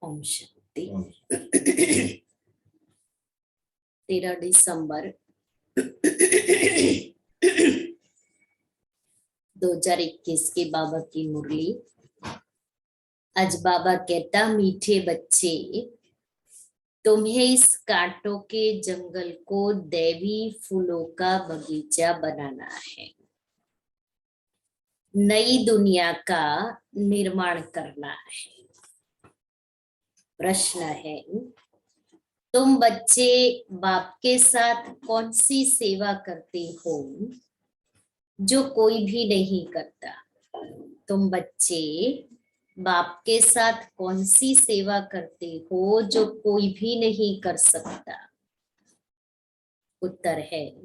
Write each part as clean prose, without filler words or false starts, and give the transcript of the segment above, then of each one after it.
ओम शांति। 13 दिसंबर 2021 के बाबा की मुरली। आज बाबा कहता, मीठे बच्चे, तुम्हें इस कांटों के जंगल को दैवी फूलों का बगीचा बनाना है, नई दुनिया का निर्माण करना है। प्रश्न है, तुम बच्चे बाप के साथ कौन सी सेवा करते हो जो कोई भी नहीं करता? तुम बच्चे बाप के साथ कौन सी सेवा करते हो जो कोई भी नहीं कर सकता? उत्तर है,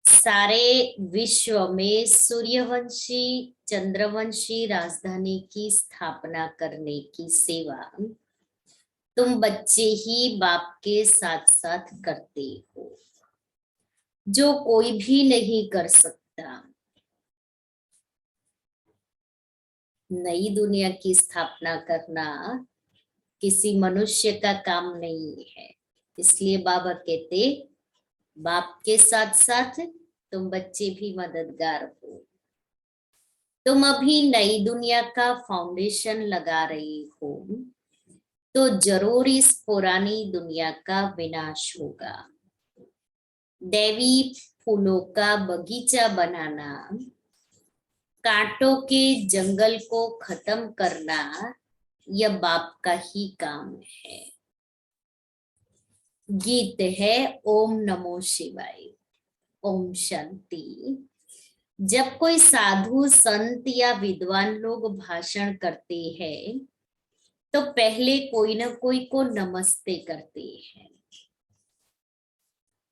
सारे विश्व में सूर्यवंशी चंद्रवंशी राजधानी की स्थापना करने की सेवा तुम बच्चे ही बाप के साथ साथ करते हो, जो कोई भी नहीं कर सकता। नई दुनिया की स्थापना करना किसी मनुष्य का काम नहीं है, इसलिए बाबा कहते, बाप के साथ साथ तुम बच्चे भी मददगार हो। तुम अभी नई दुनिया का फाउंडेशन लगा रहे हो, तो जरूर इस पुरानी दुनिया का विनाश होगा। दैवी फूलों का बगीचा बनाना, कांटों के जंगल को खत्म करना, यह बाप का ही काम है। गीत है ओम नमो शिवाय। ओम शांति। जब कोई साधु संत या विद्वान लोग भाषण करते हैं तो पहले कोई न कोई को नमस्ते करते हैं।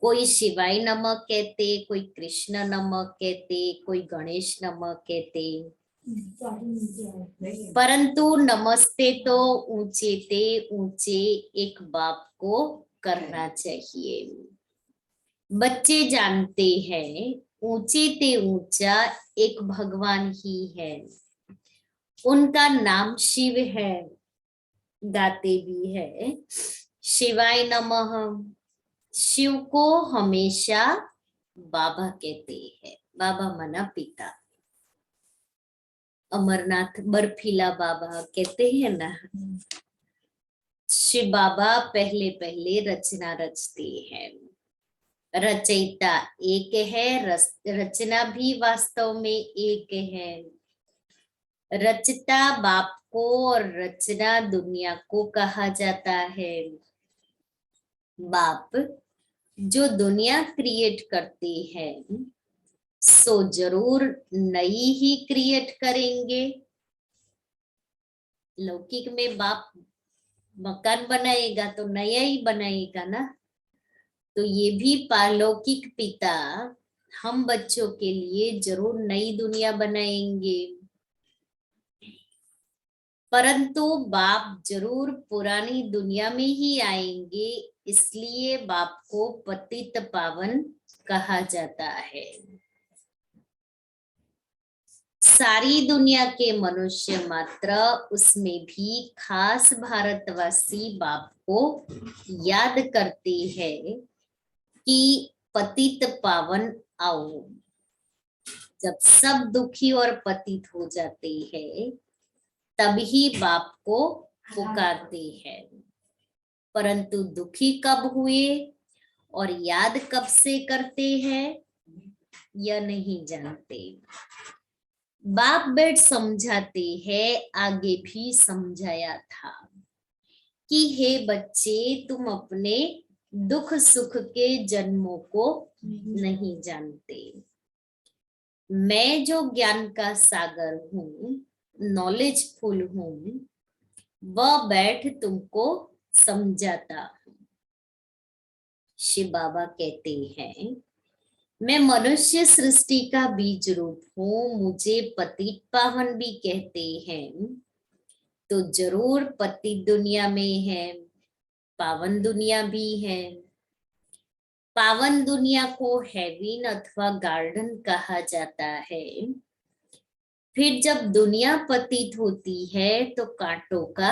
कोई शिवाय नमः कहते, कोई कृष्ण नमः कहते, कोई गणेश नमः कहते, परंतु नमस्ते तो ऊंचे ते ऊंचे एक बाप को करना चाहिए। बच्चे जानते हैं ऊंचे ते ऊंचा एक भगवान ही है, उनका नाम शिव है। गाते भी है शिवाय नमः। शिव को हमेशा बाबा कहते हैं। बाबा मना पिता, अमरनाथ बर्फीला बाबा कहते हैं ना, शिव बाबा पहले पहले रचना रचते हैं। रचयिता एक है, रचना भी वास्तव में एक है। रचता बाप को और रचना दुनिया को कहा जाता है। बाप जो दुनिया क्रिएट करते हैं सो जरूर नई ही क्रिएट करेंगे। लौकिक में बाप मकान बनाएगा तो नया ही बनाएगा ना, तो ये भी पारलौकिक पिता हम बच्चों के लिए जरूर नई दुनिया बनाएंगे, परंतु बाप जरूर पुरानी दुनिया में ही आएंगे। इसलिए बाप को पतित पावन कहा जाता है। सारी दुनिया के मनुष्य मात्र, उसमें भी खास भारतवासी बाप को याद करते हैं कि पतित पावन आओ। जब सब दुखी और पतित हो जाते हैं तभी बाप को पुकारते हैं, परंतु दुखी कब हुए और याद कब से करते हैं यह नहीं जानते। बाप बैठ समझाते हैं, आगे भी समझाया था कि हे बच्चे, तुम अपने दुख सुख के जन्मों को नहीं जानते। मैं जो ज्ञान का सागर हूँ, नॉलेजफुल हूँ, वह बैठ तुमको समझाता हूँ। शिव बाबा कहते हैं, मैं मनुष्य सृष्टि का बीज रूप हूँ, मुझे पतित पावन भी कहते हैं, तो जरूर पतित दुनिया में है, पावन दुनिया भी है। पावन दुनिया को हेवन अथवा गार्डन कहा जाता है। फिर जब दुनिया पतित होती है तो कांटों का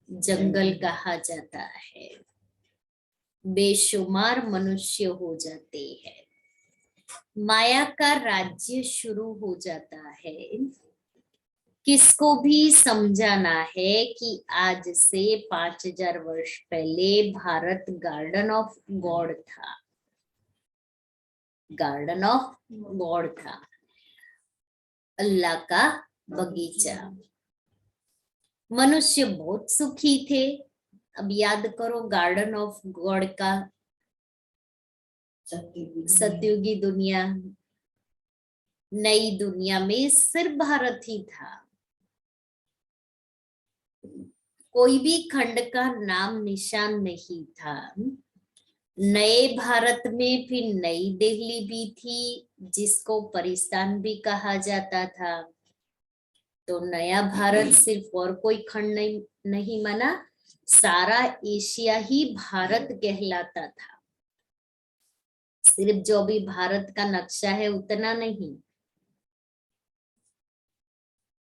जंगल कहा जाता है, बेशुमार मनुष्य हो जाते हैं, माया का राज्य शुरू हो जाता है। किसको भी समझाना है कि आज से 5000 वर्ष पहले भारत गार्डन ऑफ गॉड था, गार्डन ऑफ गॉड था, अल्लाह का बगीचा। मनुष्य बहुत सुखी थे। अब याद करो गार्डन ऑफ गॉड का, सतयुगी दुनिया, नई दुनिया में सिर्फ भारत ही था। कोई भी खंड का नाम निशान नहीं था। नए भारत में फिर नई दिल्ली भी थी, जिसको पाकिस्तान भी कहा जाता था। तो नया भारत सिर्फ और कोई खंड नहीं माना, सारा एशिया ही भारत कहलाता था। सिर्फ जो भी भारत का नक्शा है उतना नहीं,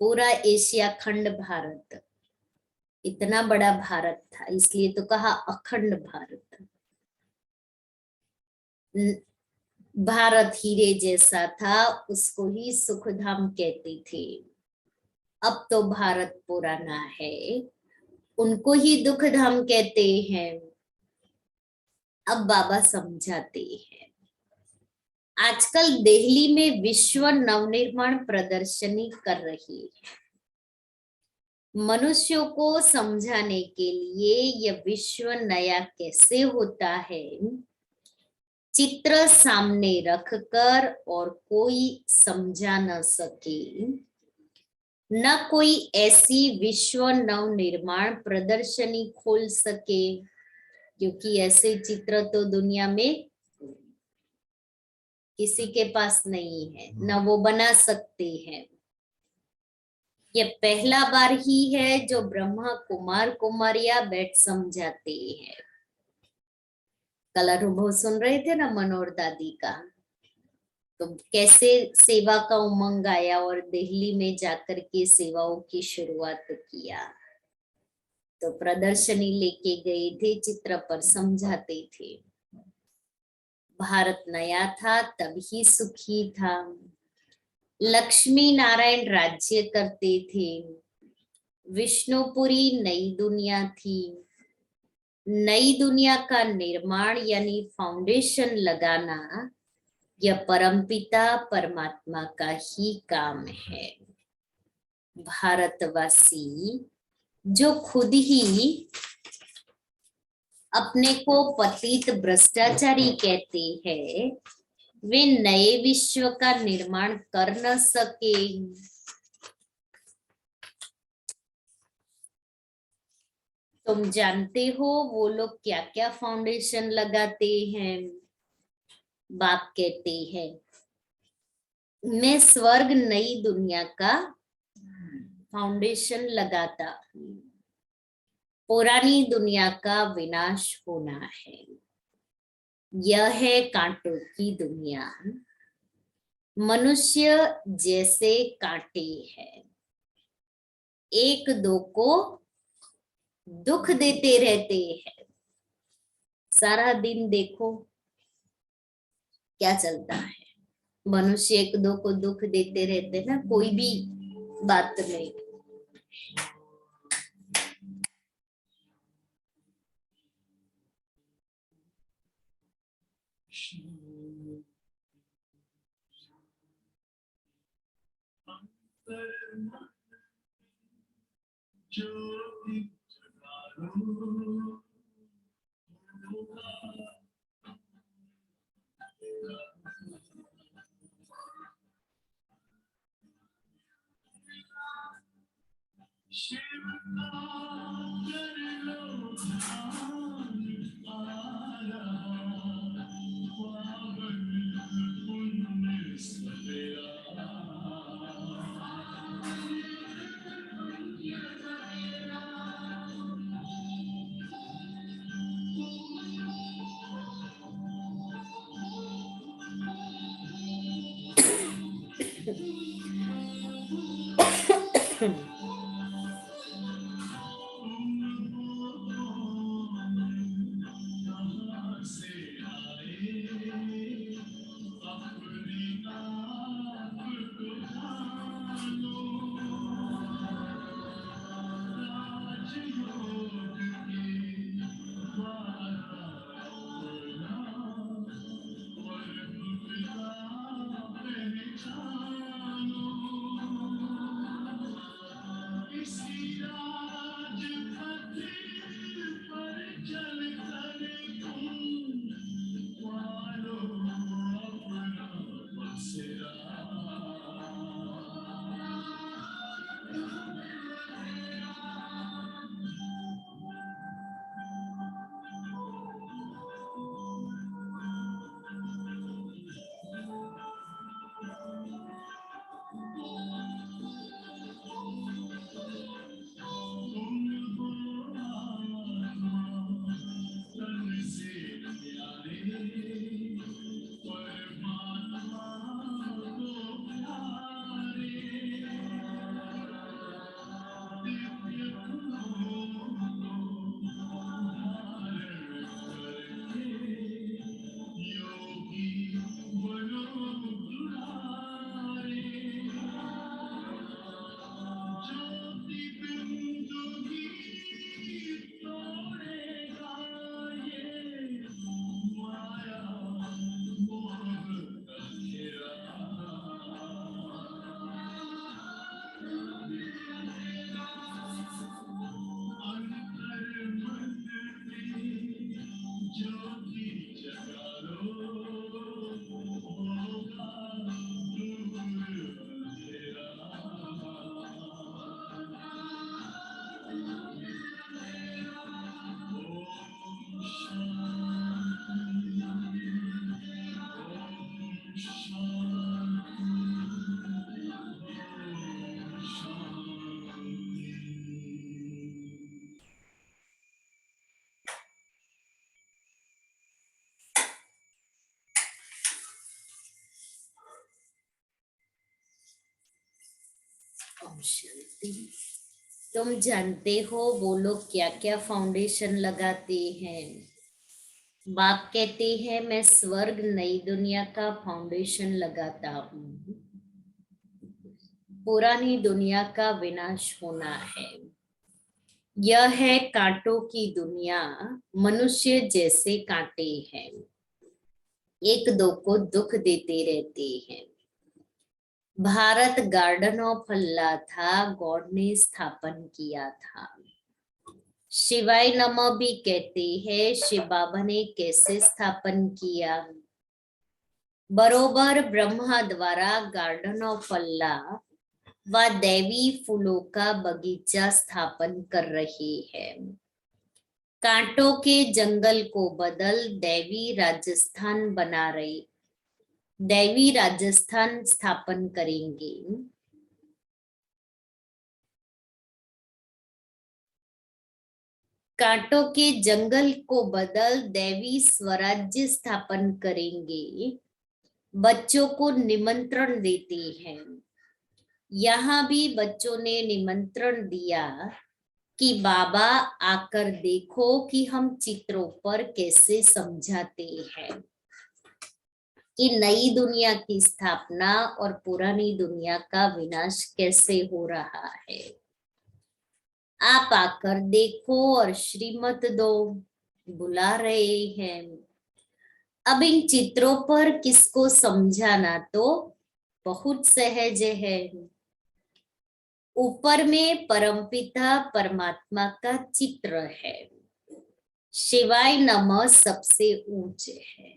पूरा एशिया खंड भारत, इतना बड़ा भारत था, इसलिए तो कहा अखंड भारत। भारत हीरे जैसा था, उसको ही सुखधाम कहते थे। अब तो भारत पुराना है, उनको ही दुख धाम कहते हैं। अब बाबा समझाते हैं। आजकल दिल्ली में विश्व नवनिर्माण प्रदर्शनी कर रही है, मनुष्यों को समझाने के लिए यह विश्व नया कैसे होता है, चित्र सामने रखकर, और कोई समझा न सके, न कोई ऐसी विश्व नव निर्माण प्रदर्शनी खोल सके, क्योंकि ऐसे चित्र तो दुनिया में किसी के पास नहीं है, न वो बना सकते हैं। ये पहला बार ही है जो ब्रह्मा कुमार कुमारिया बैठ समझाते हैं। कल अनुभव सुन रहे थे ना मनोहर दादी का, तो कैसे सेवा का उमंग आया और दिल्ली में जाकर के सेवाओं की शुरुआत किया। तो प्रदर्शनी लेके गए थे, चित्र पर समझाते थे। भारत नया था तभी सुखी था, लक्ष्मी नारायण राज्य करते थे, विष्णुपुरी नई दुनिया थी। नई दुनिया का निर्माण यानी फाउंडेशन लगाना, यह परमपिता परमात्मा का ही काम है। भारतवासी जो खुद ही अपने को पतित भ्रष्टाचारी कहते हैं, वे नए विश्व का निर्माण कर न सके। तुम जानते हो वो लोग क्या क्या फाउंडेशन लगाते हैं। बाप कहते हैं मैं स्वर्ग नई दुनिया का फाउंडेशन लगाता, पुरानी दुनिया का विनाश होना है। यह है कांटों की दुनिया, मनुष्य जैसे कांटे हैं, एक दो को दुख देते रहते हैं। सारा दिन देखो क्या चलता है, मनुष्य एक दो को दुख देते रहते ना, कोई भी बात नहीं। ओम शांति। तुम जानते हो वो लोग क्या क्या फाउंडेशन लगाते हैं। बाप कहते हैं मैं स्वर्ग नई दुनिया का फाउंडेशन लगाता हूँ। पुरानी दुनिया का विनाश होना है। यह है कांटों की दुनिया। मनुष्य जैसे कांटे हैं, एक दो को दुख देते रहते हैं। भारत गार्डन ऑफ अल्लाह था, गॉड ने स्थापन किया था। शिवाय नमः भी कहते हैं, शिव बाबा ने कैसे स्थापन किया। बरोबर ब्रह्मा द्वारा गार्डन ऑफ अल्लाह व दैवी फूलों का बगीचा स्थापन कर रहे हैं। कांटों के जंगल को बदल दैवी राजस्थान बना रहे, दैवी राजस्थान स्थापन करेंगे। कांटों के जंगल को बदल दैवी स्वराज्य स्थापन करेंगे। बच्चों को निमंत्रण देते हैं। यहाँ भी बच्चों ने निमंत्रण दिया कि बाबा आकर देखो कि हम चित्रों पर कैसे समझाते हैं कि नई दुनिया की स्थापना और पुरानी दुनिया का विनाश कैसे हो रहा है। आप आकर देखो और श्रीमत दो, बुला रहे हैं। अब इन चित्रों पर किसको समझाना तो बहुत सहज है। ऊपर में परमपिता परमात्मा का चित्र है। शिवाय नमः सबसे ऊंचे है।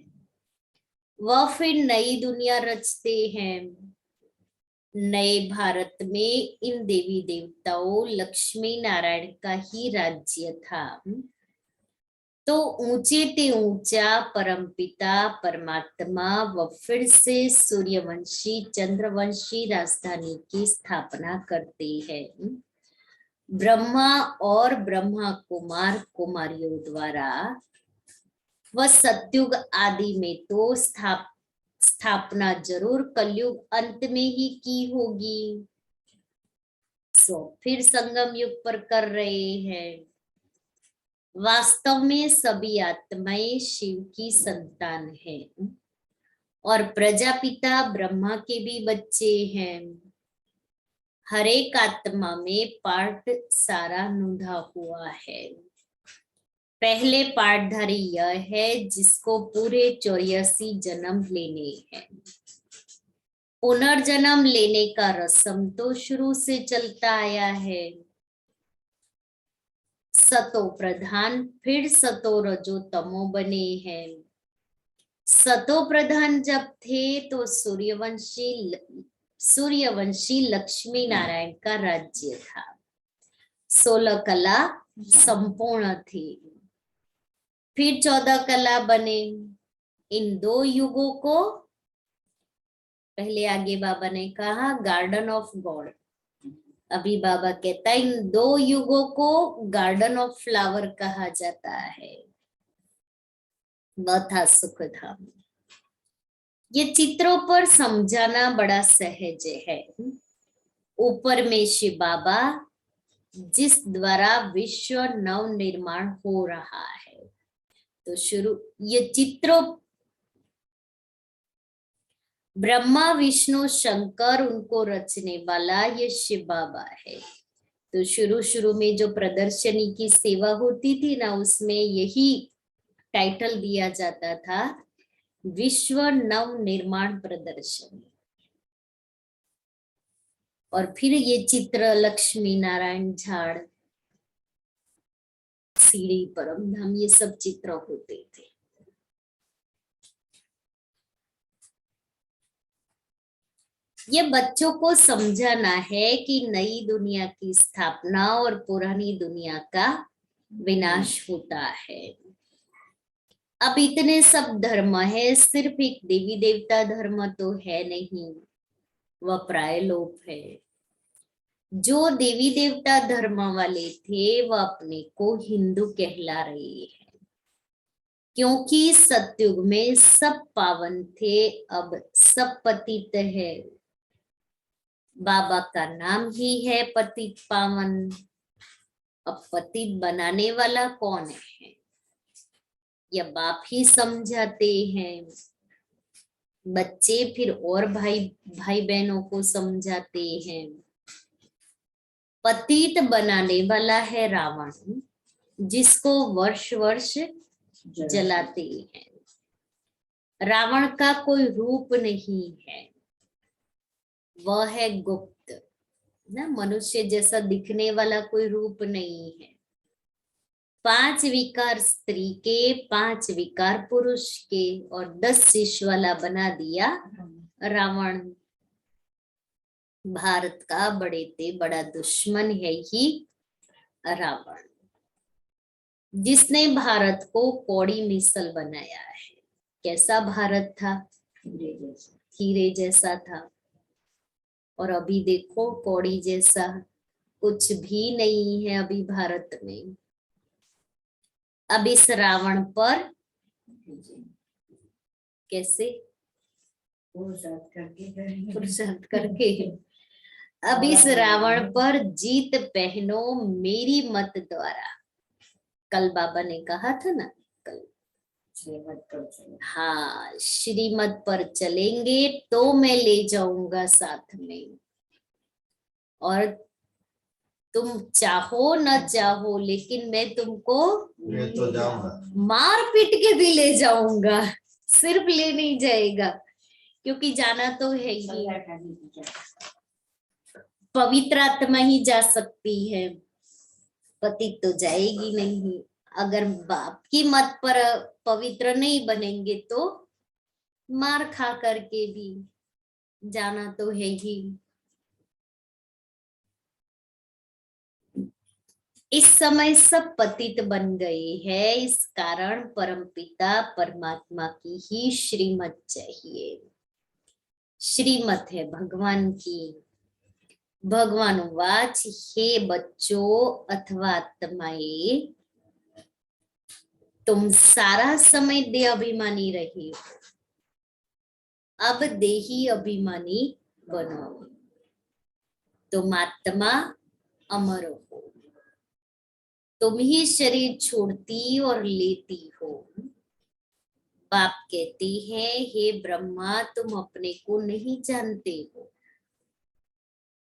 वह फिर नई दुनिया रचते हैं। नए भारत में इन देवी देवताओं लक्ष्मी नारायण का ही राज्य था। तो ऊंचे ते ऊंचा परमपिता परमात्मा व फिर से सूर्यवंशी चंद्रवंशी राजधानी की स्थापना करते हैं। ब्रह्मा और ब्रह्मा कुमार कुमारियों द्वारा वह सत्युग आदि में तो स्थापना जरूर कलयुग अंत में ही की होगी। सो फिर संगम युग पर कर रहे हैं। वास्तव में सभी आत्माएं शिव की संतान हैं और प्रजापिता ब्रह्मा के भी बच्चे हैं। हर एक आत्मा में पार्ट सारा नुधा हुआ है। पहले पार्टधारी यह है जिसको पूरे 84 जन्म लेने हैं। पुनर्जन्म लेने का रस्म तो शुरू से चलता आया है। सतो प्रधान फिर सतो रजो तमो बने हैं। सतो प्रधान जब थे तो सूर्यवंशी लक्ष्मी नारायण का राज्य था। 16 कला संपूर्ण थी। फिर 14 कला बने। इन दो युगों को पहले आगे बाबा ने कहा गार्डन ऑफ गॉड। अभी बाबा कहता है इन दो युगों को गार्डन ऑफ फ्लावर कहा जाता है। था सुख धाम। ये चित्रों पर समझाना बड़ा सहज है। ऊपर में शिव बाबा जिस द्वारा विश्व नव निर्माण हो रहा है। तो शुरू ये चित्रों ब्रह्मा विष्णु शंकर उनको रचने वाला ये शिव बाबा है। तो शुरू शुरू में जो प्रदर्शनी की सेवा होती थी ना, उसमें यही टाइटल दिया जाता था, विश्व नव निर्माण प्रदर्शनी। और फिर ये चित्र लक्ष्मी नारायण झाड़, सीढ़ी परम धाम, ये सब चित्र होते थे। ये बच्चों को समझाना है कि नई दुनिया की स्थापना और पुरानी दुनिया का विनाश होता है। अब इतने सब धर्म है, सिर्फ एक देवी देवता धर्म तो है नहीं, वह प्राय लोप है। जो देवी देवता धर्म वाले थे वह अपने को हिंदू कहला रहे हैं, क्योंकि सतयुग में सब पावन थे, अब सब पतित है। बाबा का नाम ही है पतित पावन। अब पतित बनाने वाला कौन है, या बाप ही समझाते हैं, बच्चे फिर और भाई बहनों को समझाते हैं। पतित बनाने वाला है रावण, जिसको वर्ष वर्ष जलाते हैं। रावण का कोई रूप नहीं है, वह है गुप्त ना, मनुष्य जैसा दिखने वाला कोई रूप नहीं है। 5 विकार स्त्री के, 5 विकार पुरुष के, और 10 शीश वाला बना दिया रावण। भारत का बड़े ते बड़ा दुश्मन है ही रावण, जिसने भारत को कौड़ी मिसल बनाया है। कैसा भारत था, हीरे जैसा था, और अभी देखो कौड़ी जैसा, कुछ भी नहीं है अभी भारत में। अब इस रावण पर कैसे पुरुषार्थ करके अब इस रावण पर जीत पहनो मेरी मत द्वारा। कल बाबा ने कहा था ना, कल हाँ, श्रीमत पर चलेंगे तो मैं ले जाऊंगा साथ में, और तुम चाहो न चाहो लेकिन मैं तुमको तो जाऊंगा, मार पीट के भी ले जाऊंगा। सिर्फ ले नहीं जाएगा, क्योंकि जाना तो है ही, पवित्र आत्मा ही जा सकती है, पति तो जाएगी नहीं। अगर बाप की मत पर पवित्र नहीं बनेंगे तो मार खा करके भी जाना तो है ही। इस समय सब पतित बन गए हैं, इस कारण परमपिता परमात्मा की ही श्रीमत चाहिए। श्रीमत है भगवान की। भगवान वाच, हे बच्चों अथवा आत्माएं, तुम सारा समय दे अभिमानी रहे हो, अब देही अभिमानी बनो। तुम आत्मा अमर हो, तुम ही शरीर छोड़ती और लेती हो। बाप कहते हैं, हे ब्रह्मा तुम अपने को नहीं जानते हो।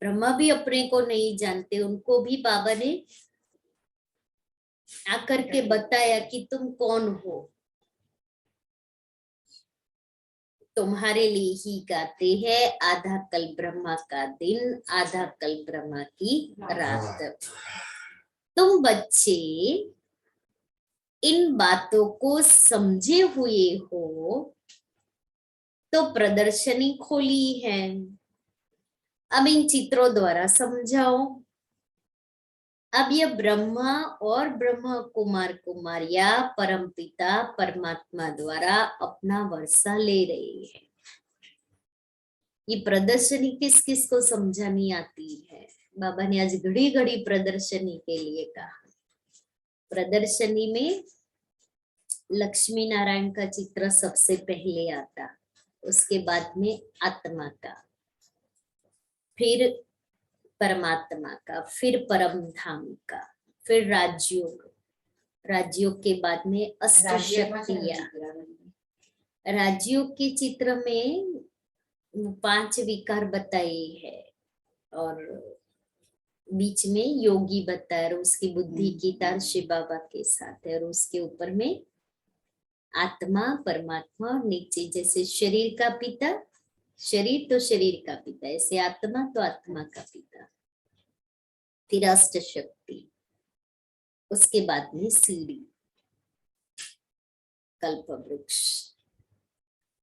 ब्रह्मा भी अपने को नहीं जानते, उनको भी बाबा ने आकर के बताया कि तुम कौन हो। तुम्हारे लिए ही गाते हैं, आधा कल ब्रह्मा का दिन, आधा कल ब्रह्मा की रात। तुम बच्चे इन बातों को समझे हुए हो तो प्रदर्शनी खोली है, अब इन चित्रों द्वारा समझाओ। अब ये ब्रह्मा और ब्रह्मा कुमार कुमारिया परमपिता परमात्मा द्वारा अपना वर्षा ले रहे हैं। ये प्रदर्शनी किस किस को समझानी आती है, बाबा ने आज घड़ी घड़ी प्रदर्शनी के लिए कहा। प्रदर्शनी में लक्ष्मी नारायण का चित्र सबसे पहले आता, उसके बाद में आत्मा का, फिर परमात्मा का, फिर परम धाम का, फिर राजयोग, राजयोग के बाद में अष्ट शक्तियां। राजयोग के चित्र में 5 विकार बताए है, और बीच में योगी बताया, और उसकी बुद्धि की तार शिव बाबा के साथ है, और उसके ऊपर में आत्मा परमात्मा, और नीचे जैसे शरीर का पिता, शरीर तो शरीर का पिता, ऐसे आत्मा तो आत्मा का पिता, फिर अष्ट शक्ति, उसके बाद में सीढ़ी, कल्प वृक्ष,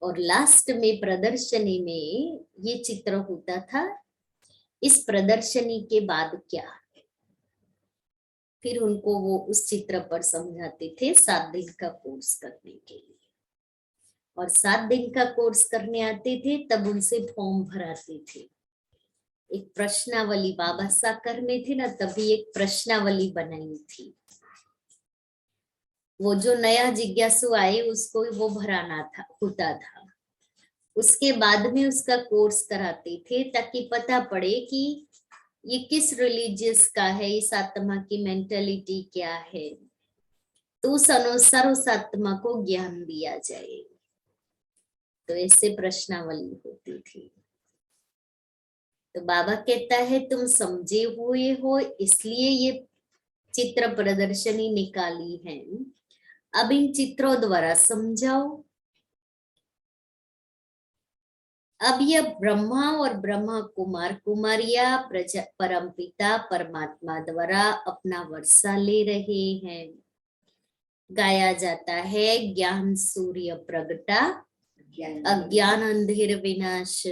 और लास्ट में प्रदर्शनी में ये चित्र होता था। इस प्रदर्शनी के बाद क्या, फिर उनको वो उस चित्र पर समझाते थे 7 दिन का कोर्स करने के लिए, और 7 दिन का कोर्स करने आते थे तब उनसे फॉर्म भराते थे। एक प्रश्नावली बाबा साकार में थे ना, तभी एक प्रश्नावली बनाई थी। वो जो नया जिज्ञासु आए उसको वो भराना था, होता था। उसके बाद में उसका कोर्स कराते थे ताकि पता पड़े कि ये किस रिलीजियस का है, इस आत्मा की मेंटेलिटी क्या है, तो उस अनुसार उस आत्मा को ज्ञान दिया जाए। तो ऐसे प्रश्नावली होती थी। तो बाबा कहता है तुम समझे हुए हो इसलिए ये चित्र प्रदर्शनी निकाली है, अब इन चित्रों द्वारा समझाओ। अब यह ब्रह्मा और ब्रह्मा कुमार कुमारिया परमपिता परमात्मा द्वारा अपना वर्षा ले रहे हैं। गाया जाता है ज्ञान सूर्य प्रगटा, अज्ञान अंधेर विनाश।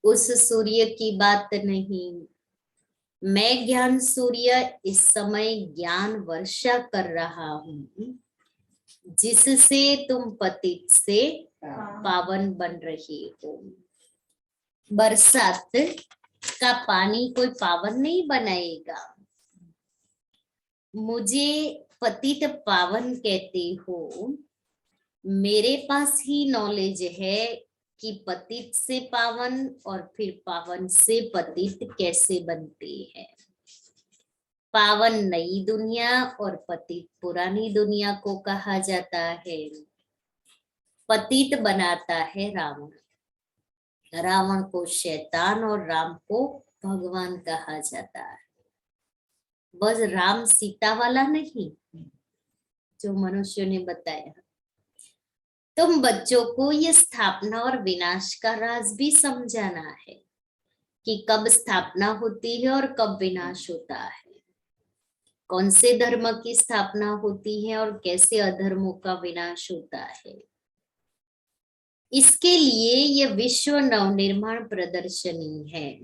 उस सूर्य की बात नहीं, मैं ज्ञान सूर्य इस समय ज्ञान वर्षा कर रहा हूं, जिससे तुम पतित से पावन बन रहे हो। बरसात का पानी कोई पावन नहीं बनाएगा। मुझे पतित पावन कहते हो, मेरे पास ही नॉलेज है कि पतित से पावन और फिर पावन से पतित कैसे बनते हैं। पावन नई दुनिया और पतित पुरानी दुनिया को कहा जाता है। पतित बनाता है रावण, रावण को शैतान और राम को भगवान कहा जाता है। बस राम सीता वाला नहीं जो मनुष्य ने बताया। तुम बच्चों को ये स्थापना और विनाश का राज भी समझाना है कि कब स्थापना होती है और कब विनाश होता है, कौन से धर्म की स्थापना होती है और कैसे अधर्मों का विनाश होता है। इसके लिए यह विश्व नवनिर्माण प्रदर्शनी है।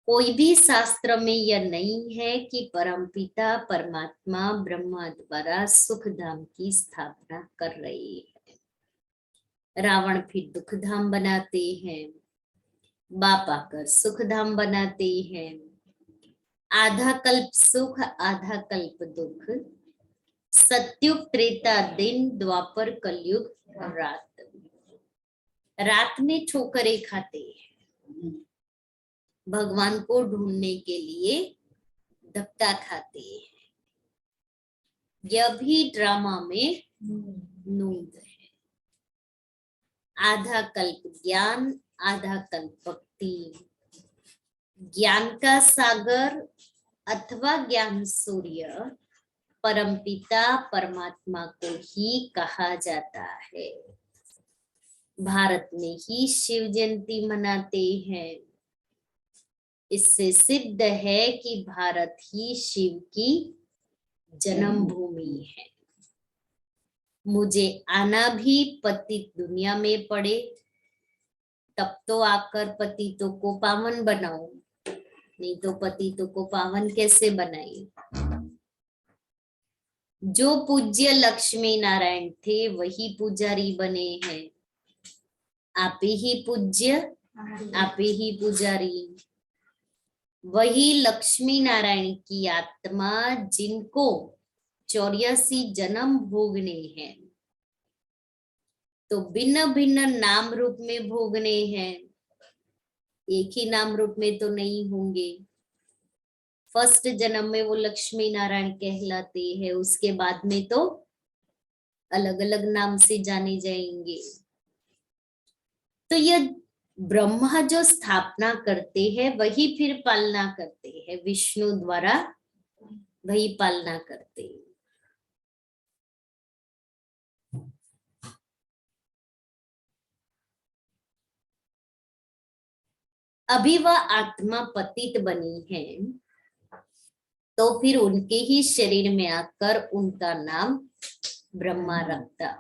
कोई भी शास्त्र में यह नहीं है कि परमपिता परमात्मा ब्रह्मा द्वारा सुख धाम की स्थापना कर रहे हैं। रावण फिर दुख धाम बनाते हैं, बाप आकर सुख धाम बनाते हैं। आधा कल्प सुख आधा कल्प दुख, सत्युग त्रेता दिन द्वापर कलयुग रात। रात में ठोकरें खाते हैं, भगवान को ढूंढने के लिए धक्का खाते हैं। यह भी ड्रामा में नूंद है। आधा कल्प ज्ञान आधा कल्प भक्ति। ज्ञान का सागर अथवा ज्ञान सूर्य परमपिता परमात्मा को ही कहा जाता है। भारत में ही शिव जयंती मनाते हैं। इससे सिद्ध है कि भारत ही शिव की जन्मभूमि है। मुझे आना भी पतित दुनिया में पड़े, तब तो आकर पतितों को पावन बनाओ, नहीं तो पतितों को पावन कैसे बनाए। जो पूज्य लक्ष्मी नारायण थे वही पुजारी बने हैं। आप ही पूज्य आप ही पुजारी। वही लक्ष्मी नारायण की आत्मा जिनको 84 जन्म भोगने हैं, तो भिन्न भिन्न नाम रूप में भोगने हैं, एक ही नाम रूप में तो नहीं होंगे। फर्स्ट जन्म में वो लक्ष्मी नारायण कहलाते हैं, उसके बाद में तो अलग अलग नाम से जाने जाएंगे। तो यह ब्रह्मा जो स्थापना करते हैं वही फिर पालना करते हैं, विष्णु द्वारा वही पालना करते हैं। अभी वह आत्मा पतित बनी है, तो फिर उनके ही शरीर में आकर उनका नाम ब्रह्मा रखता।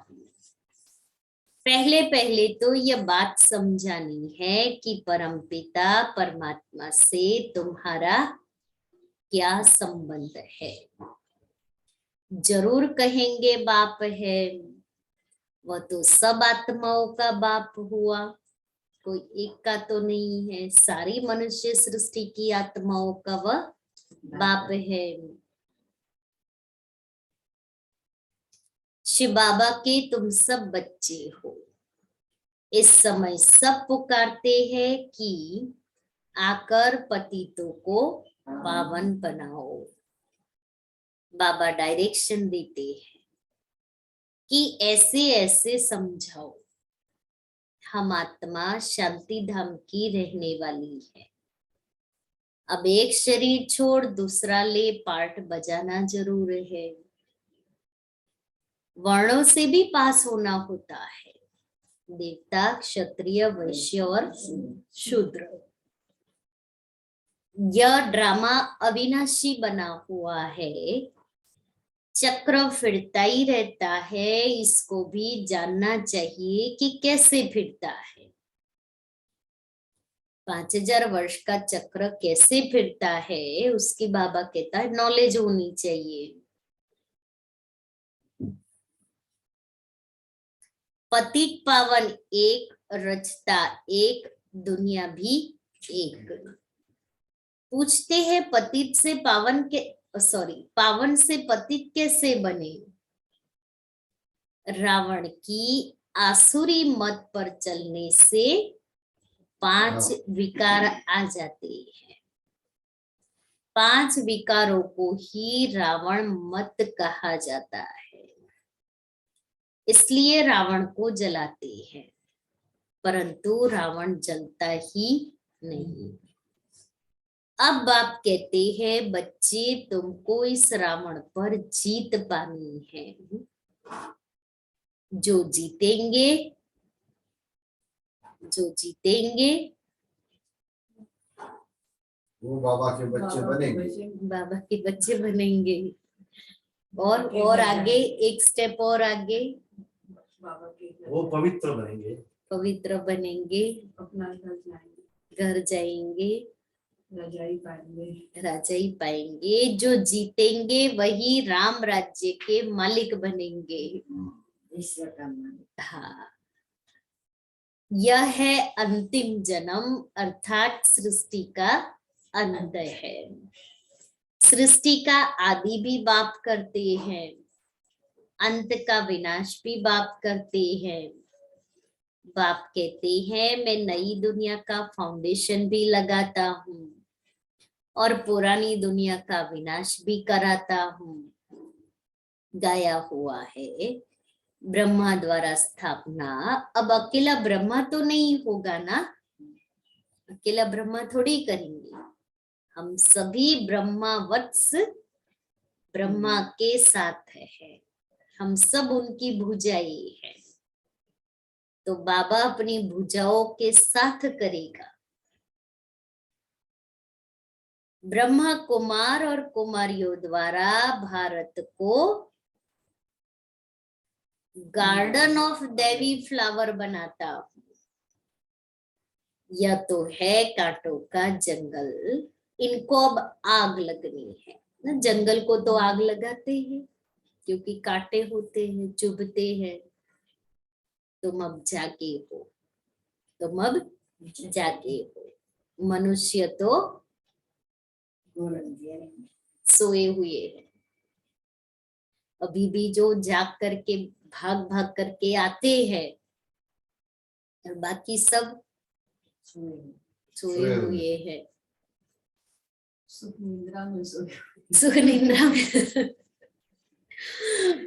पहले पहले तो यह बात समझानी है कि परमपिता परमात्मा से तुम्हारा क्या संबंध है। जरूर कहेंगे बाप है, वह तो सब आत्माओं का बाप हुआ, कोई एक का तो नहीं है। सारी मनुष्य सृष्टि की आत्माओं का वह बाप है। शिव बाबा के तुम सब बच्चे हो। इस समय सब पुकारते हैं कि आकर पतितों को पावन बनाओ। बाबा डायरेक्शन देते हैं कि ऐसे ऐसे समझाओ। हम आत्मा शांति धाम की रहने वाली है। अब एक शरीर छोड़ दूसरा ले, पार्ट बजाना जरूर है। वर्णों से भी पास होना होता है, देवता, क्षत्रिय, वैश्य और शूद्र। यह ड्रामा अविनाशी बना हुआ है, चक्र फिरता ही रहता है। इसको भी जानना चाहिए कि कैसे फिरता है। 5000 वर्ष का चक्र कैसे फिरता है, उसकी बाबा कहता है नॉलेज होनी चाहिए। पतित पावन एक, रचता एक, दुनिया भी एक। पूछते हैं पतित से पावन के पावन से पतित कैसे बने। रावण की आसुरी मत पर चलने से 5 विकार आ जाते हैं। 5 विकारों को ही रावण मत कहा जाता है, इसलिए रावण को जलाते हैं, परंतु रावण जलता ही नहीं। अब बाप कहते हैं बच्चे, तुमको इस रावण पर जीत पानी है। जो जीतेंगे वो बाबा के बच्चे बनेंगे। बाबा के बच्चे बनेंगे। और आगे एक स्टेप और आगे, वो पवित्र बनेंगे। अपना घर जाएंगे, राजाई पाएंगे। जो जीतेंगे वही राम राज्य के मालिक बनेंगे। ईश्वर का मालिक। हाँ, यह है अंतिम जन्म, अर्थात सृष्टि का अंत है। सृष्टि का आदि भी बाप करते हैं, अंत का विनाश भी बाप करते हैं। बाप कहते हैं मैं नई दुनिया का फाउंडेशन भी लगाता हूँ और पुरानी दुनिया का विनाश भी कराता हूँ। गाया हुआ है ब्रह्मा द्वारा स्थापना। अब अकेला ब्रह्मा तो नहीं होगा ना, अकेला ब्रह्मा थोड़ी करेंगे। हम सभी ब्रह्मा वत्स ब्रह्मा के साथ है, हम सब उनकी भुजाएं हैं। तो बाबा अपनी भुजाओं के साथ करेगा। ब्रह्मा कुमार और कुमारियों द्वारा भारत को गार्डन ऑफ देवी फ्लावर बनाता हूं। यह तो है कांटों का जंगल, इनको अब आग लगनी है ना। जंगल को तो आग लगाते हैं क्योंकि कांटे होते हैं, चुभते हैं। तुम अब जागे हो, मनुष्य तो सोए हुए हैं। अभी भी जो जाग करके भाग भाग करके आते हैं और बाकी सब सोए हुए हैं, सुख निद्रा में।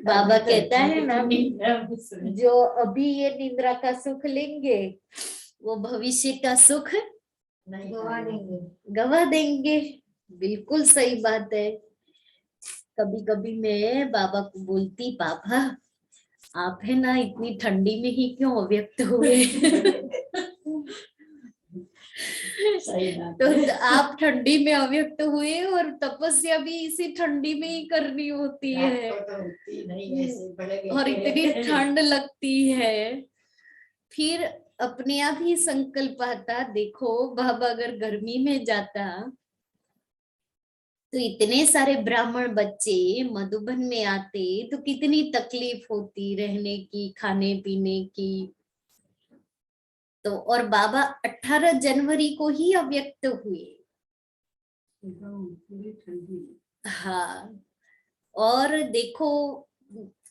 बाबा कहता है ना, जो अभी ये निद्रा का सुख लेंगे वो भविष्य का सुख गवा देंगे। बिल्कुल सही बात है। कभी कभी मैं बाबा को बोलती, बाबा आप है ना इतनी ठंडी में ही क्यों अव्यक्त हुए? तो आप ठंडी में अव्यक्त हुए और तपस्या भी इसी ठंडी में ही करनी होती है और इतनी ठंड लगती है। फिर अपने आप ही संकल्प आता, देखो बाबा अगर गर्मी में जाता तो इतने सारे ब्राह्मण बच्चे मधुबन में आते तो कितनी तकलीफ होती रहने की, खाने पीने की। तो और बाबा 18 जनवरी को ही अव्यक्त हुए। हाँ, और देखो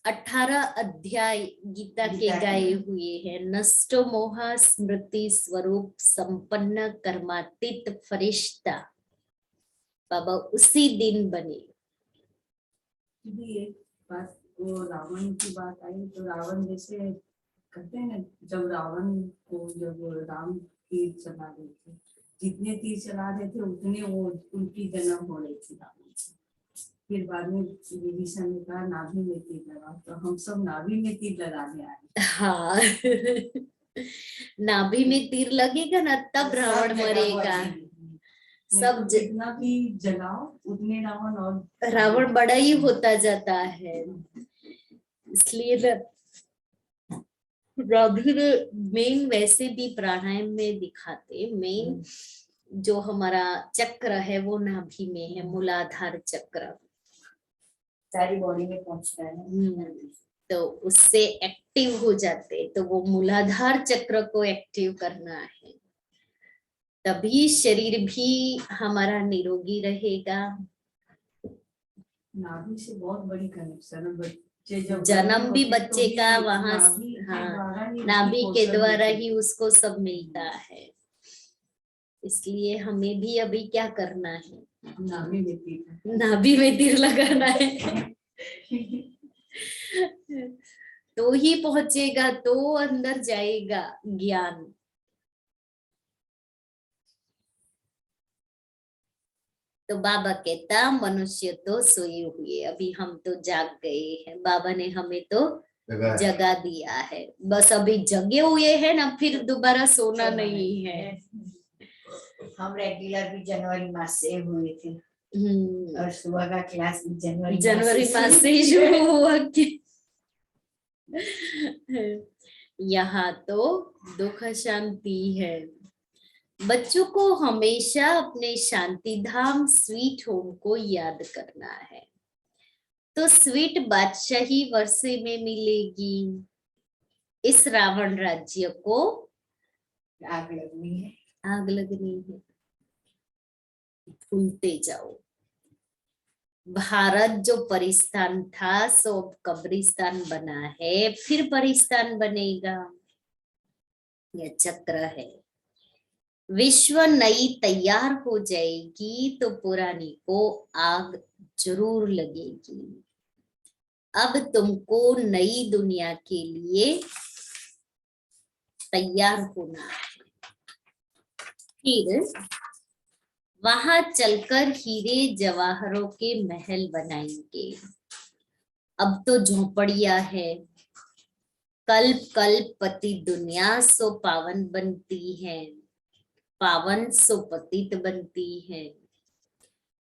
18 अध्याय गीता के गाए हुए हैं। नष्टो मोह स्मृति स्वरूप संपन्न कर्मातीत फरिश्ता बाबा उसी दिन बने। एक बात, वो रावण की बात आई तो रावण जैसे कहते हैं ना, जब रावण को जब राम तीर चला रहे थे, जितने तीर चला रहे थे उतने वो उनकी जन्म हो रही थी रावण से। फिर बाद में विभीषण ने कहा नाभि में तीर लगा, तो हम सब नाभि में तीर लगाने आए। हाँ नाभि में तीर लगेगा ना तब रावण मरेगा। सब जितना भी जलाओ उतने रावण बड़ा ही होता जाता है। इसलिए रवि मेन वैसे भी प्राणायाम में दिखाते, मेन जो हमारा चक्र है वो नाभि में है, मूलाधार चक्र सारी बॉडी में पहुंचता है। तो उससे एक्टिव हो जाते, तो वो मूलाधार चक्र को एक्टिव करना है, तभी शरीर भी हमारा निरोगी रहेगा। नाभि से बहुत बड़ी कनेक्शन है। बच्चे जब जन्म भी बच्चे का वहां, हाँ, नाभि के द्वारा ही उसको सब मिलता है। इसलिए हमें भी अभी क्या करना है, नाभि में तीर लगाना है तो ही पहुंचेगा, तो अंदर जाएगा ज्ञान। तो बाबा कहता मनुष्य तो सोए हुए, अभी हम तो जाग गए हैं, बाबा ने हमें तो जगा दिया है। बस अभी जगे हुए हैं ना, फिर दोबारा सोना नहीं है। हम रेगुलर भी जनवरी मास से हुए थे और सुबह का क्लास भी जनवरी मास से शुरू हुआ कि यहाँ तो दुख शांति है। बच्चों को हमेशा अपने शांति धाम स्वीट होम को याद करना है, तो स्वीट बादशाही वर्षे में मिलेगी। इस रावण राज्य को आग लगनी है, आग लगनी है, भूलते जाओ। भारत जो परिस्तान था सो अब कब्रिस्तान बना है, फिर परिस्तान बनेगा। यह चक्र है। विश्व नई तैयार हो जाएगी तो पुरानी को आग जरूर लगेगी। अब तुमको नई दुनिया के लिए तैयार होना है। फिर वहां चलकर हीरे जवाहरों के महल बनाएंगे। अब तो झोपड़ियां है। कल्प कल्प पति दुनिया सो पावन बनती है, पावन सो पतित बनती है।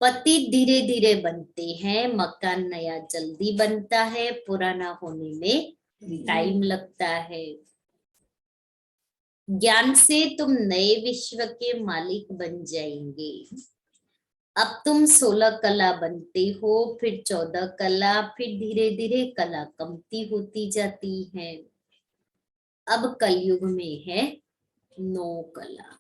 पति धीरे धीरे बनते हैं, मकान नया जल्दी बनता है, पुराना होने में टाइम लगता है। ज्ञान से तुम नए विश्व के मालिक बन जाएंगे। अब तुम 16 कला बनते हो, फिर 14 कला, फिर धीरे धीरे कला कमती होती जाती है। अब कलयुग में है 9 कला।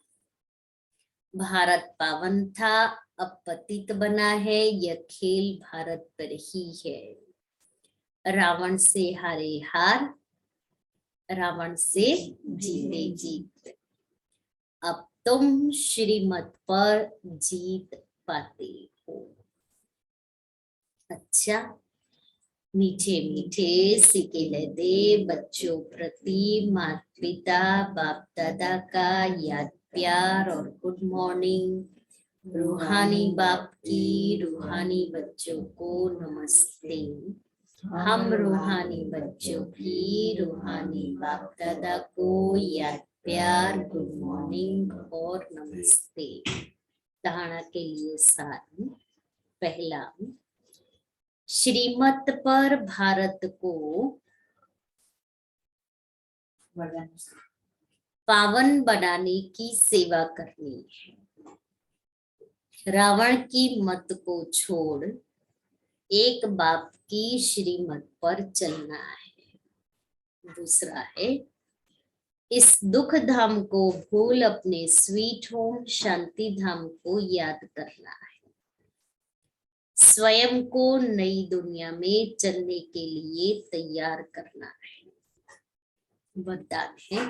भारत पावन था, अब पतित बना है। यह खेल भारत पर ही है। रावण से हारे हार, रावण से जीते जीत। अब तुम श्रीमत पर जीत पाते हो। अच्छा, मीठे मीठे सिके दे बच्चों प्रति माता पिता बाप दादा का याद प्यार और गुड मॉर्निंग। रूहानी बाप की रूहानी बच्चों को नमस्ते। हम रूहानी बच्चों की रूहानी बाप दादा को याद प्यार गुड मॉर्निंग और नमस्ते। धारणा के लिए सार। पहला, श्रीमत पर भारत को पावन बनाने की सेवा करनी है। रावण की मत को छोड़ एक बाप की श्रीमत पर चलना है। दूसरा है, इस दुख धाम को भूल अपने स्वीट होम शांति धाम को याद करना है। स्वयं को नई दुनिया में चलने के लिए तैयार करना है। वरदान है,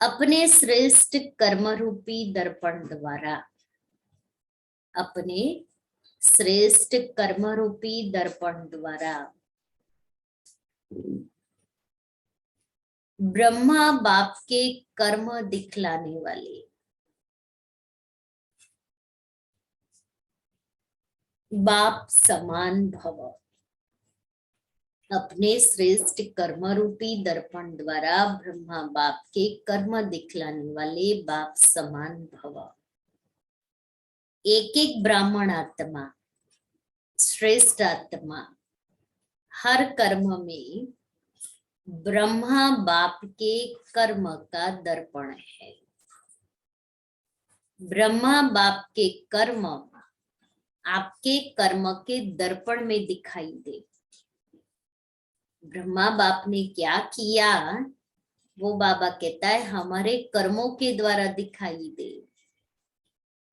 अपने श्रेष्ठ कर्म रूपी दर्पण द्वारा, अपने श्रेष्ठ कर्म रूपी दर्पण द्वारा ब्रह्मा बाप के कर्म दिखलाने वाले बाप समान भव। अपने श्रेष्ठ कर्म रूपी दर्पण द्वारा ब्रह्मा बाप के कर्म दिखलाने वाले बाप समान भव। एक एक ब्राह्मण आत्मा, श्रेष्ठ आत्मा, हर कर्म में ब्रह्मा बाप के कर्म का दर्पण है। ब्रह्मा बाप के कर्म आपके कर्म के दर्पण में दिखाई दे। ब्रह्मा बाप ने क्या किया, वो बाबा कहता है हमारे कर्मों के द्वारा दिखाई दे।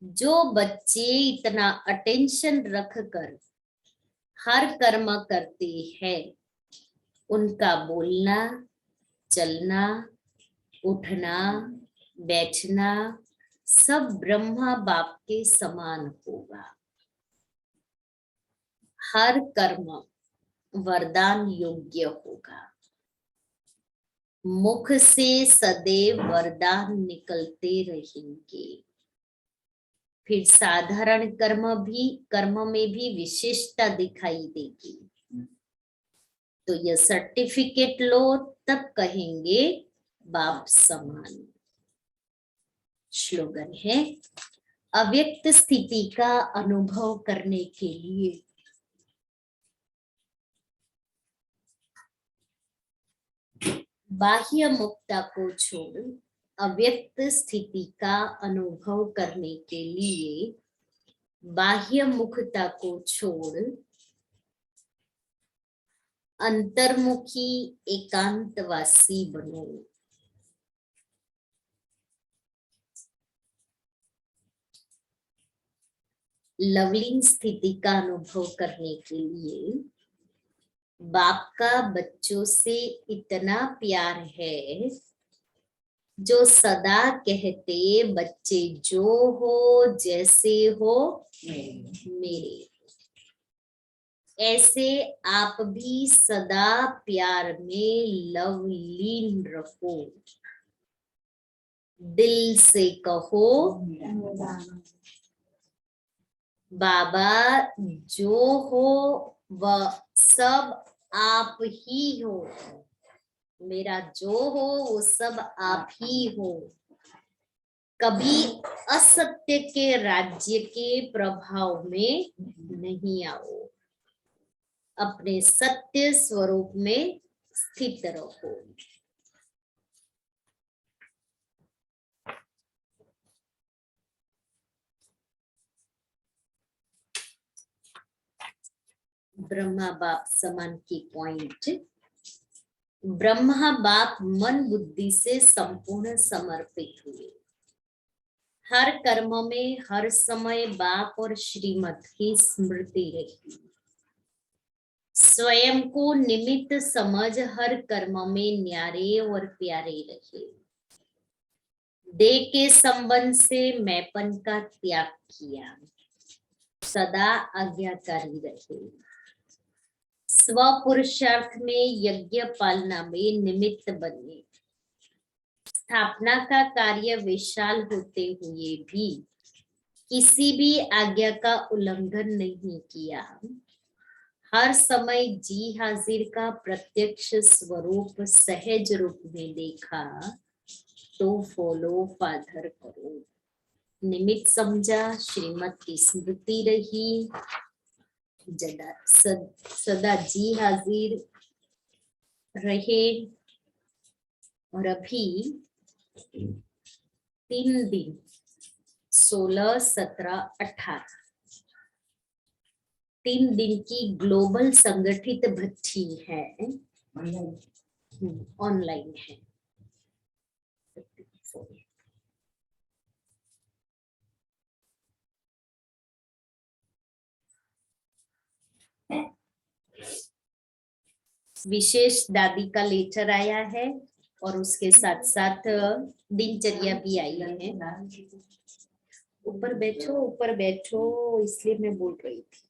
जो बच्चे इतना अटेंशन रखकर हर कर्म करते हैं, उनका बोलना, चलना, उठना, बैठना सब ब्रह्मा बाप के समान होगा। हर कर्म वरदान योग्य होगा। मुख से सदैव वरदान निकलते रहेंगे। फिर साधारण कर्म में भी विशेषता दिखाई देगी। तो यह सर्टिफिकेट लो तब कहेंगे बाप समान। स्लोगन है, अव्यक्त स्थिति का अनुभव करने के लिए बाह्य मुक्ता को छोड़ अव्यक्त स्थिति का अनुभव करने के लिए बाह्य मुखता को छोड़ अंतर्मुखी एकांतवासी बनो। लवलीन स्थिति का अनुभव करने के लिए बाप का बच्चों से इतना प्यार है, जो सदा कहते बच्चे जो हो जैसे हो मेरे, ऐसे आप भी सदा प्यार में लवलीन रहो। दिल से कहो बाबा जो हो वह सब आप ही हो। मेरा जो हो वो सब आप ही हो। कभी असत्य के राज्य के प्रभाव में नहीं आओ। अपने सत्य स्वरूप में स्थित रहो। ब्रह्मा बाप समान की पॉइंट, ब्रह्मा बाप मन बुद्धि से संपूर्ण समर्पित हुए। हर कर्म में हर समय बाप और श्रीमत की स्मृति रही। स्वयं को निमित्त समझ हर कर्म में न्यारे और प्यारे रहे। देह के संबंध से मैंपन का त्याग किया। सदा आज्ञाकारी रहे। स्व पुरुषार्थ में यज्ञ पालना में निमित्त बने। स्थापना का कार्य विशाल होते हुए भी किसी भी आज्ञा का उल्लंघन नहीं किया। हर समय जी हाजिर का प्रत्यक्ष स्वरूप सहज रूप में देखा। तो फॉलो फादर करो। निमित्त समझा, श्रीमत की स्मृति रही, सदा जी हाजिर रहे। और अभी 3 दिन 16, 17, 18 3 दिन की ग्लोबल संगठित भट्टी है, ऑनलाइन है। विशेष दादी का लेटर आया है और उसके साथ साथ दिनचर्या भी आई है। ऊपर बैठो, इसलिए मैं बोल रही थी।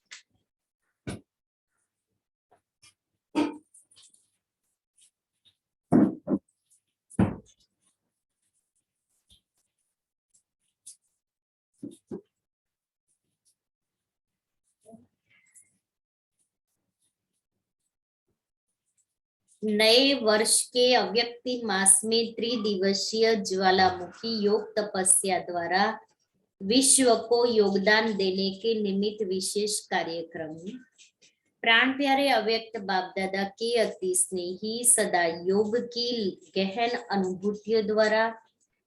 नए वर्ष के अव्यक्ति मास में त्रिदिवसीय ज्वालामुखी योग तपस्या द्वारा विश्व को योगदान देने के निमित्त विशेष कार्यक्रम। प्राण प्यारे अव्यक्त बाप दादा के अति स्नेही सदा योग की गहन अनुभूतियों द्वारा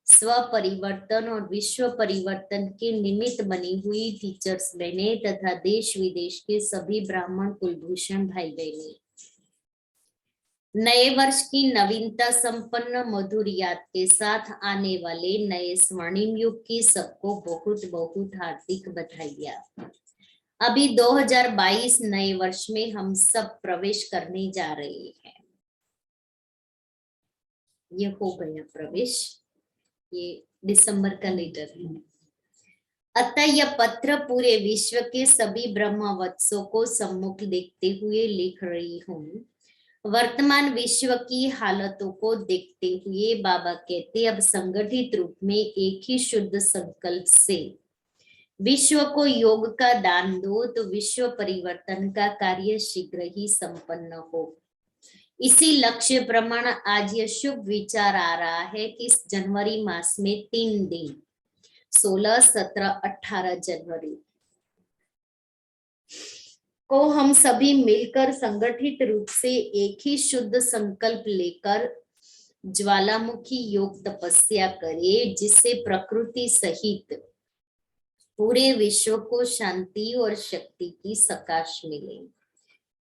स्व परिवर्तन और विश्व परिवर्तन के निमित्त बनी हुई टीचर्स बहने तथा देश विदेश के सभी ब्राह्मण कुलभूषण भाई बहने, नए वर्ष की नवीनता संपन्न मधुर याद के साथ आने वाले नए स्वर्णिम युग की सबको बहुत बहुत हार्दिक बधाइयाँ। अभी 2022 नए वर्ष में हम सब प्रवेश करने जा रहे हैं। ये हो गया प्रवेश, ये दिसंबर का लेटर है। अतः यह पत्र पूरे विश्व के सभी ब्रह्मवत्सों को सम्मुख देखते हुए लिख रही हूँ। वर्तमान विश्व की हालतों को देखते हुए बाबा कहते अब संगठित रूप में एक ही शुद्ध संकल्प से विश्व को योग का दान दो तो विश्व परिवर्तन का कार्य शीघ्र ही संपन्न हो। इसी लक्ष्य प्रमाण आज यह शुभ विचार आ रहा है कि इस जनवरी मास में 3 दिन 16, 17, 18 जनवरी को हम सभी मिलकर संगठित रूप से एक ही शुद्ध संकल्प लेकर ज्वालामुखी योग तपस्या करें, जिससे प्रकृति सहित पूरे विश्व को शांति और शक्ति की सकाश मिले।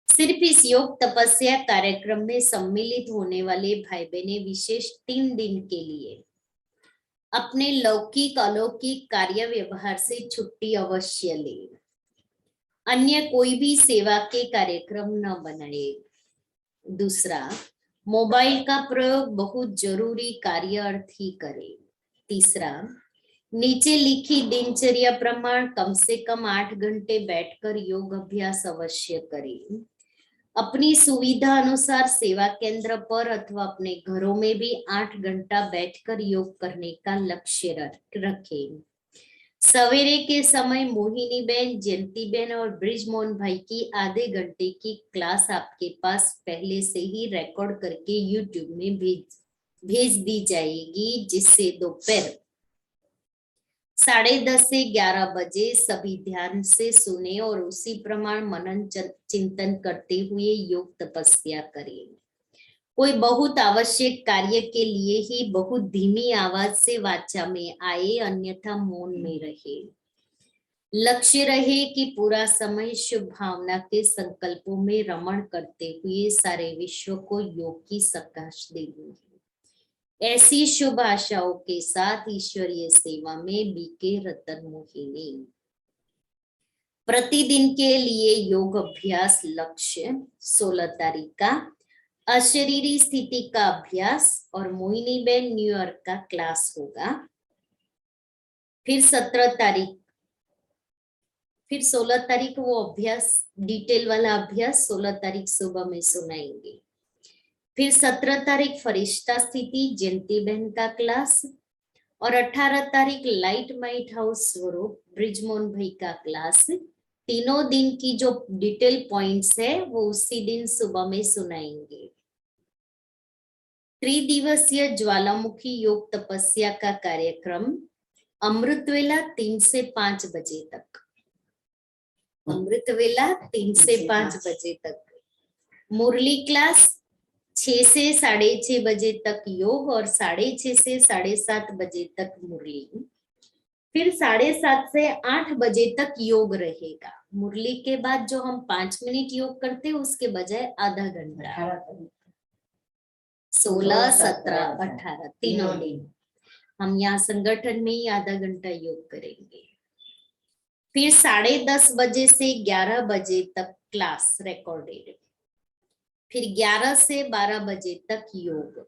सिर्फ इस योग तपस्या कार्यक्रम में सम्मिलित होने वाले भाई बहने विशेष 3 दिन के लिए अपने लौकिक अलौकिक कार्य व्यवहार से छुट्टी अवश्य ले, अन्य कोई भी सेवा के कार्यक्रम न बनाए। दूसरा, मोबाइल का प्रयोग बहुत जरूरी कार्य अर्थ ही करे। तीसरा, नीचे लिखी दिनचर्या प्रमाण कम से कम 8 घंटे बैठकर योग अभ्यास अवश्य करें। अपनी सुविधा अनुसार सेवा केंद्र पर अथवा अपने घरों में भी 8 घंटा बैठकर योग करने का लक्ष्य रखें। सवेरे के समय मोहिनी बहन, जयंती बहन और ब्रिजमोहन भाई की आधे घंटे की क्लास आपके पास पहले से ही रिकॉर्ड करके यूट्यूब में भेज दी जाएगी, जिससे दोपहर 10:30 से 11 बजे सभी ध्यान से सुने और उसी प्रमाण मनन चिंतन करते हुए योग तपस्या करें। कोई बहुत आवश्यक कार्य के लिए ही बहुत धीमी आवाज से वाचा में आए, अन्यथा मौन में रहे। लक्ष्य रहे कि पूरा समय शुभ भावना के संकल्पों में रमण करते हुए सारे विश्व को योग की सकाश देनी है। ऐसी शुभ आशाओं के साथ ईश्वरीय सेवा में बीके रतन मोहिनी। प्रतिदिन के लिए योग अभ्यास लक्ष्य 16 तारीख का अशरीरी स्थिति का अभ्यास और मोहिनी बेन न्यूयॉर्क का क्लास होगा। फिर 16 तारीख वो अभ्यास, डिटेल वाला अभ्यास 16 तारीख सुबह में सुनाएंगे। फिर 17 तारीख फरिश्ता स्थिति जयंती बहन का क्लास और 18 तारीख लाइट माइट हाउस स्वरूप ब्रिजमोहन भाई का क्लास। तीनों दिन की जो डिटेल पॉइंट्स है वो उसी दिन सुबह में सुनाएंगे। त्रिदिवसीय ज्वालामुखी योग तपस्या का कार्यक्रम अमृत वेला 3 से 5 बजे तक। अमृत वेला 3 से 5 बजे तक। मुरली क्लास 6 से 6:30 बजे तक योग और 6:30 से 7:30 बजे तक मुरली। फिर 7:30 से 8 बजे तक योग रहेगा। मुरली के बाद जो हम 5 मिनट योग करते हैं उसके बजाय आधा घंटा। 16, 17, 18 तीनों दिन हम यहाँ संगठन में ही आधा घंटा योग करेंगे। फिर 10:30 बजे से 11 बजे तक क्लास रिकॉर्डेड। फिर 11 से 12 बजे तक योग,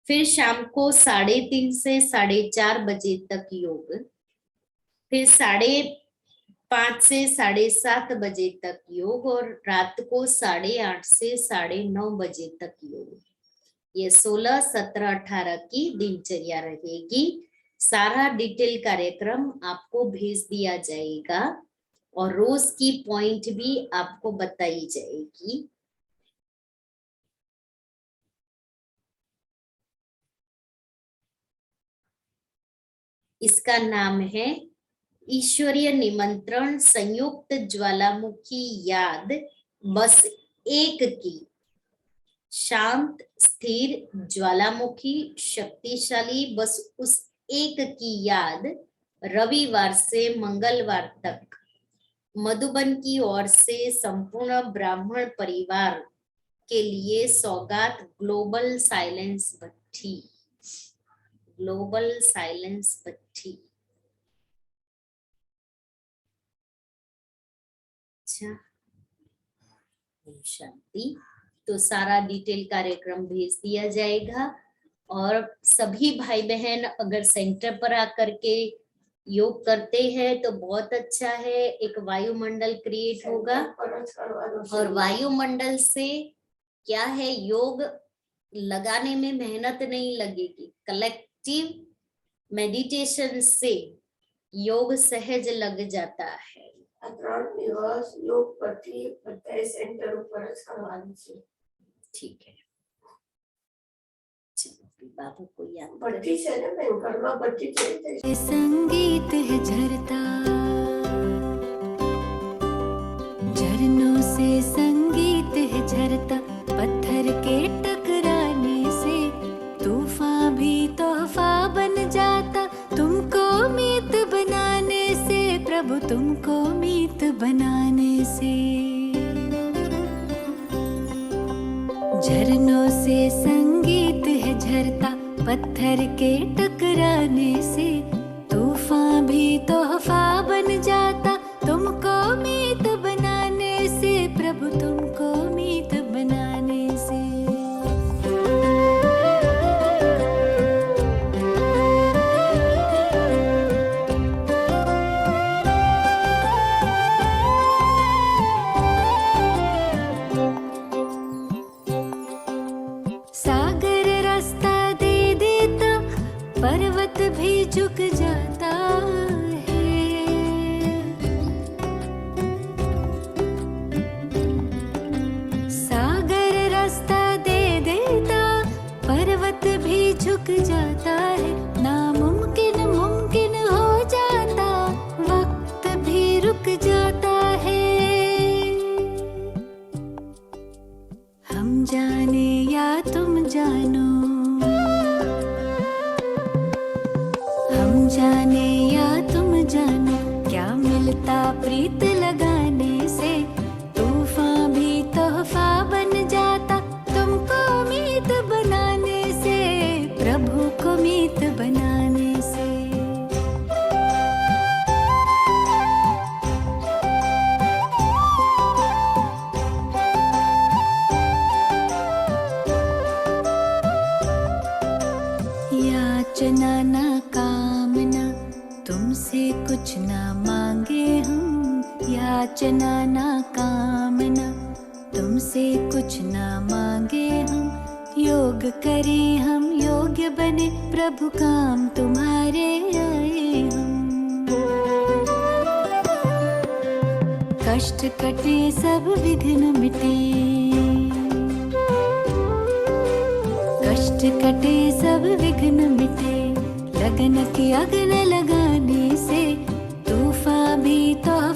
फिर शाम को 3:30 से 4:30 बजे तक योग, फिर 5:30 से 7:30 बजे तक योग, और रात को 8:30 से 9:30 बजे तक योग। ये 16, 17, 18 की दिनचर्या रहेगी। सारा डिटेल कार्यक्रम आपको भेज दिया जाएगा और रोज की पॉइंट भी आपको बताई जाएगी। इसका नाम है ईश्वरीय निमंत्रण संयुक्त ज्वालामुखी याद बस एक की। शांत, स्थिर, ज्वालामुखी, शक्तिशाली बस उस एक की याद रविवार से मंगलवार तक मधुबन की ओर से संपूर्ण ब्राह्मण परिवार के लिए सौगात ग्लोबल साइलेंस भट्टी। ग्लोबल साइलेंस भट्टी। अच्छा, शांति। तो सारा डिटेल कार्यक्रम भेज दिया जाएगा और सभी भाई बहन अगर सेंटर पर आकर के योग करते हैं तो बहुत अच्छा है। एक वायुमंडल क्रिएट होगा और वायुमंडल से क्या है, योग लगाने में मेहनत नहीं लगेगी। कलेक्टिव मेडिटेशन से योग सहज लग जाता है। 3 દિવસ યોગ પરથી બધા સેન્ટર ઉપર જ કરવાનું છે। ठीक है, चलो बाबू को याद ભઠ્ઠી છે ને બેન, ઘરમાં ભઠ્ઠી છે। संगीत है झरता, झरनों से संगीत है झरता, पत्थर के टकराने से तूफान भी तोहफा बन जाता। तुमको मीत बनाने से प्रभु, तुमको मीत बनाने से। झरनों से संगीत है झरता, पत्थर के टकराने से तूफान भी तोहफा बन जाता। तुमको मीत बनाने से प्रभु, तुमको मीत बनाने से। सागर रास्ता दे देता, पर्वत भी झुक जाता है। सागर रास्ता दे देता, पर्वत भी झुक जाता है। नामुमकिन मुमकिन हो जाता, वक्त भी रुक जाता है। हम जाने या तुम जानो, हम जाने या तुम जानो, क्या मिलता प्रीत लगाने से। तूफान भी तोहफा बन जाता, तुमको मीत बनाने से प्रभु को मीत बनाने से। याचना ना कामना, तुमसे कुछ ना मांगे हम। याचना ना कामना, तुमसे कुछ ना मांगे हम। योग करें हम, योग्य बने प्रभु, काम तुम्हारे आए हम। कष्ट कटे सब विघ्न मिटे, कष्ट कटे सब विघ्न मिटे। लगन की अग्न लगाने से तूफान भी तोहफा